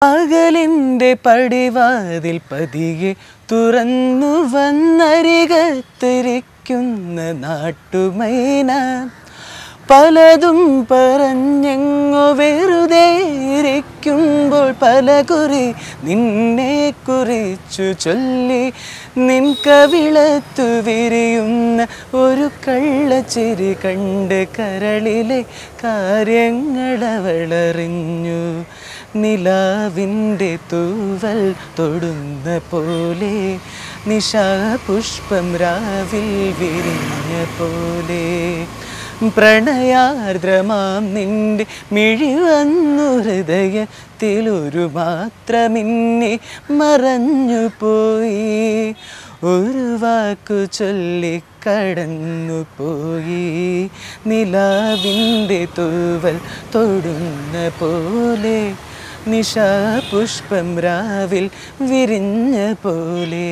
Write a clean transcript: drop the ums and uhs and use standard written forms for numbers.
പകലിൻ്റെ പടിവാതിൽ പതിയെ തുറന്നു വന്നരികത്തിരിക്കുന്ന നാട്ടുമൈന പലതും പറഞ്ഞെങ്ങോ വെറുതെ ഇരിക്കുമ്പോൾ പലകുറി നിന്നെ കുറിച്ചു ചൊല്ലി നിൻ കവിളത്തു വിരിയുന്ന ഒരു കള്ളച്ചിരി കണ്ട് കരളിലെ കാര്യങ്ങളവളറിഞ്ഞു. നിലാവിൻ്റെ തൂവൽ തൊടുന്ന പോലെ നിശാപുഷ്പം രാവിൽ വിരിഞ്ഞ പോലെ പ്രണയാർദ്രമാം നിന്റെ മിഴി വന്നു ഹൃദയത്തിലൊരു മാത്രമിന്നെ മറഞ്ഞു പോയി. ഒരു വാക്കു ചൊല്ലിക്കടന്നു പോയി. നിലാവിൻ്റെ തൂവൽ തൊടുന്ന പോലെ നിശാപുഷ്പം രാവിൽ വിരിഞ്ഞ പോലെ.